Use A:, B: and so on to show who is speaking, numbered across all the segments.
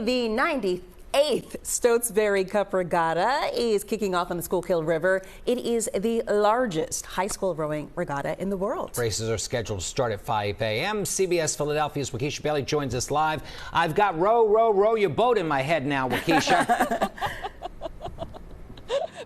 A: The 98th Stotesbury Cup Regatta is kicking off on the Schuylkill River. It is the largest high school rowing regatta in the world.
B: Races are scheduled to start at 5 a.m. CBS Philadelphia's Wakisha Bailey joins us live. I've got row your boat in my head now, Wakisha.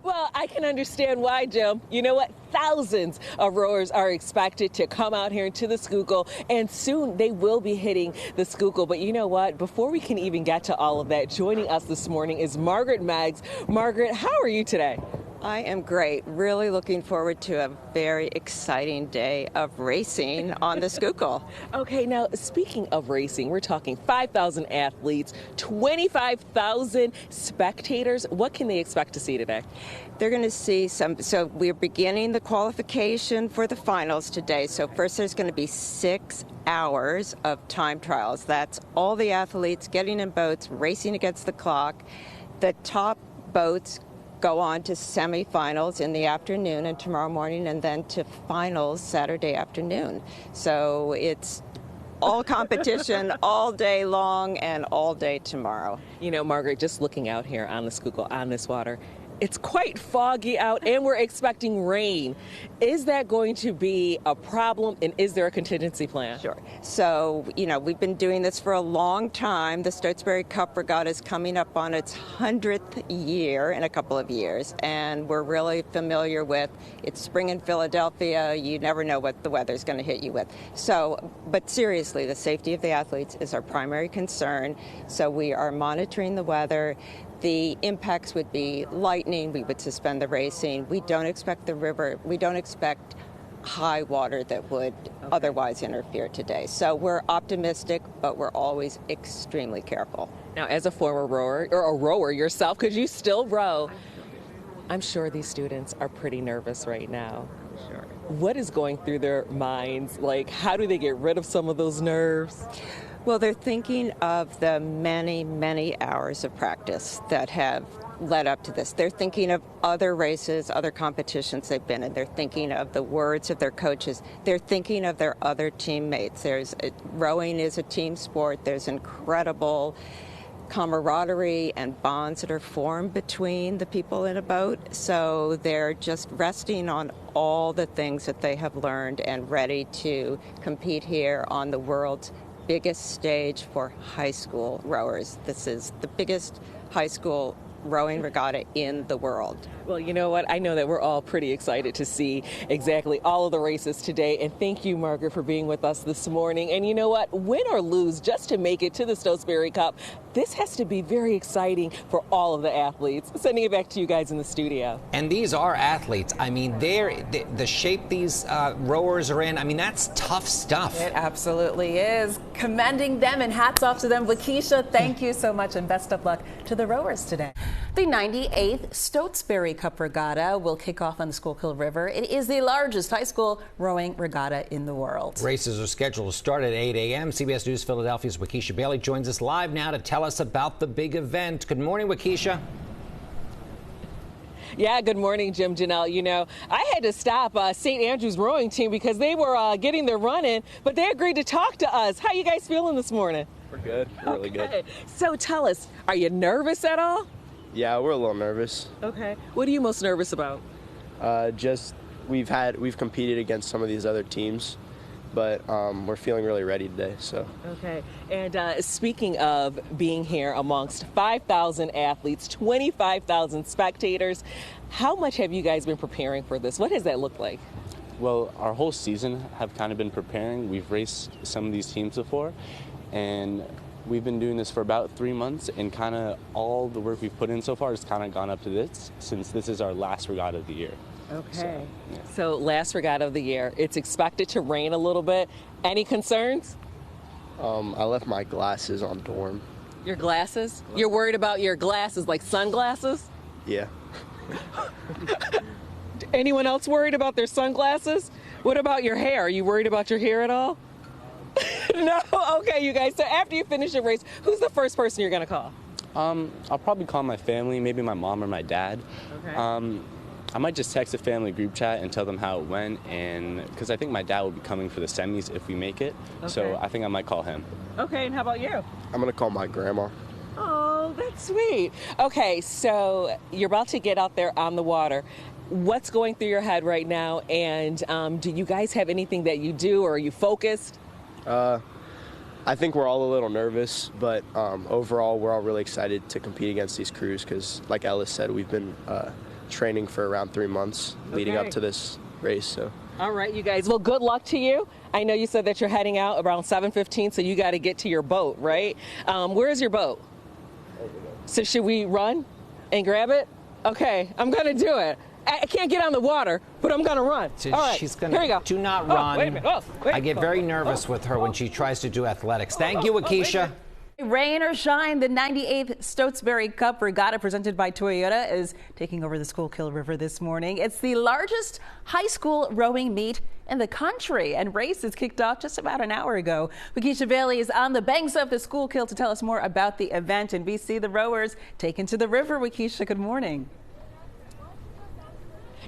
C: Well, I can understand why, Jim. You know what? Thousands of rowers are expected to come out here to the Schuylkill, and soon they will be hitting the Schuylkill. But you know what? Before we can even get to all of that, joining us this morning is Margaret Meggs. Margaret, how are you today?
D: I am great. Really looking forward to a very exciting day of racing on the Schuylkill.
C: Okay, now speaking of racing, we're talking 5,000 athletes, 25,000 spectators. What can they expect to see today?
D: They're going to see so we're beginning the qualification for the finals today. So first there's going to be 6 hours of time trials. That's all the athletes getting in boats, racing against the clock. The top boats go on to semifinals in the afternoon and tomorrow morning, and then to finals Saturday afternoon. So it's all competition all day long and all day tomorrow.
C: You know, Margaret, just looking out here on the Schuylkill, on this water, it's quite foggy out and we're expecting rain. Is that going to be a problem, and is there a contingency plan?
D: Sure. So, you know, we've been doing this for a long time. The Stotesbury Cup Regatta is coming up on its 100th year in a couple of years, and we're really familiar with it's spring in Philadelphia. You never know what the weather's going to hit you with. So, but seriously, the safety of the athletes is our primary concern. So we are monitoring the weather. The impacts would be lightning. We would suspend the racing. We don't expect high water that would otherwise interfere today. So we're optimistic, but we're always extremely careful.
C: Now, as a former rower, or a rower yourself, could you still row? I'm sure these students are pretty nervous right now.
D: Sure.
C: What is going through their minds? Like, how do they get rid of some of those nerves?
D: Well, they're thinking of the many, many hours of practice that have led up to this. They're thinking of other races, other competitions they've been in. They're thinking of the words of their coaches. They're thinking of their other teammates. Rowing is a team sport. There's incredible camaraderie and bonds that are formed between the people in a boat. So they're just resting on all the things that they have learned and ready to compete here on the world's biggest stage for high school rowers. This is the biggest high school rowing regatta in the world.
C: Well, you know what? I know that we're all pretty excited to see exactly all of the races today. And thank you, Margaret, for being with us this morning. And you know what? Win or lose, just to make it to the Stotesbury Cup, this has to be very exciting for all of the athletes. Sending it back to you guys in the studio.
B: And these are athletes. I mean, the shape these rowers are in, I mean, that's tough stuff.
A: It absolutely is. Commending them and hats off to them. Wakisha, thank you so much and best of luck to the rowers today. The 98th Stotesbury Cup Regatta will kick off on the Schuylkill River. It is the largest high school rowing regatta in the world.
B: Races are scheduled to start at 8 a.m. CBS News Philadelphia's Wakisha Bailey joins us live now to tell us about the big event. Good morning, Wakisha.
C: Yeah, good morning, Jim, Janelle. You know, I had to stop St. Andrew's rowing team because they were getting their run in, but they agreed to talk to us. How you guys feeling this morning?
E: We're good. We're really good.
C: So tell us, are you nervous at all?
E: Yeah, we're a little nervous.
C: Okay. What are you most nervous about?
E: We've competed against some of these other teams, but we're feeling really ready today. So.
C: Okay. And speaking of being here amongst 5,000 athletes, 25,000 spectators, how much have you guys been preparing for this? What does that look like?
F: Well, our whole season have kind of been preparing. We've raced some of these teams before, and we've been doing this for about 3 months, and kind of all the work we've put in so far has kind of gone up to this, since this is our last regatta of the year.
C: Okay. So last regatta of the year. It's expected to rain a little bit. Any concerns?
E: I left my glasses on dorm.
C: Your glasses? You're worried about your glasses, like sunglasses?
E: Yeah.
C: Anyone else worried about their sunglasses? What about your hair? Are you worried about your hair at all? No? Okay, you guys. So after you finish your race, who's the first person you're going to call?
F: I'll probably call my family, maybe my mom or my dad.
C: Okay.
F: I might just text a family group chat and tell them how it went, and because I think my dad will be coming for the semis if we make it.
C: Okay.
F: So I think I might call him.
C: Okay, and how about you?
E: I'm going to call my grandma.
C: Oh, that's sweet. Okay, so you're about to get out there on the water. What's going through your head right now? And do you guys have anything that you do, or are you focused?
E: I think we're all a little nervous, but overall we're all really excited to compete against these crews because, like Ellis said, we've been training for around 3 months leading up to this race. So.
C: All right, you guys. Well, good luck to you. I know you said that you're heading out around 7:15, so you got to get to your boat, right? Where is your boat? So should we run and grab it? Okay, I'm going to do it. I can't get on the water, but I'm going to run.
B: So
C: all right,
B: she's gonna,
C: here we go.
B: Do not run.
C: Wait a minute.
B: I get very nervous with her when she tries to do athletics. Thank you, Wakisha.
A: Rain or shine, the 98th Stotesbury Cup Regatta presented by Toyota is taking over the Schuylkill River this morning. It's the largest high school rowing meet in the country, and race is kicked off just about an hour ago. Wakisha Bailey is on the banks of the Schuylkill to tell us more about the event, and we see the rowers taken to the river. Wakisha, good morning.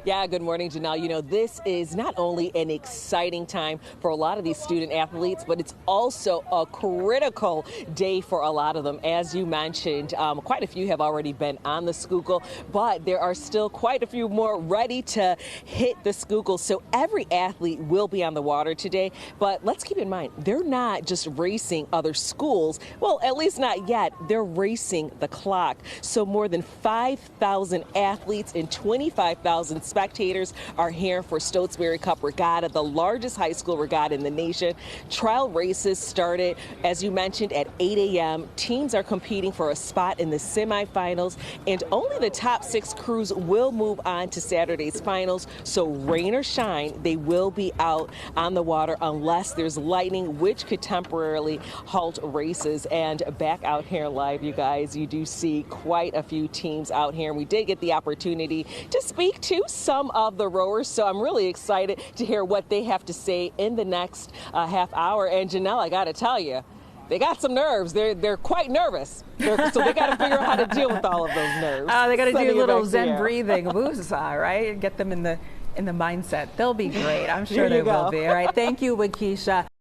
C: Yeah, good morning, Janelle. You know, this is not only an exciting time for a lot of these student athletes, but it's also a critical day for a lot of them. As you mentioned, quite a few have already been on the Schuylkill, but there are still quite a few more ready to hit the Schuylkill. So every athlete will be on the water today, but let's keep in mind, they're not just racing other schools. Well, at least not yet. They're racing the clock. So more than 5,000 athletes and 25,000 spectators are here for Stotesbury Cup Regatta, the largest high school regatta in the nation. Trial races started, as you mentioned, at 8 a.m. Teams are competing for a spot in the semifinals, and only the top 6 crews will move on to Saturday's finals. So rain or shine, they will be out on the water unless there's lightning, which could temporarily halt races. And back out here live, you guys, you do see quite a few teams out here. And we did get the opportunity to speak to some of the rowers, so I'm really excited to hear what they have to say in the next half hour. And Janelle, I got to tell you, they got some nerves. They're quite nervous. So they got to figure out how to deal with all of those nerves.
A: They got to do a little Zen breathing, woosah, right? Get them in the mindset. They'll be great. I'm sure they will be. All right. Thank you, Wakisha.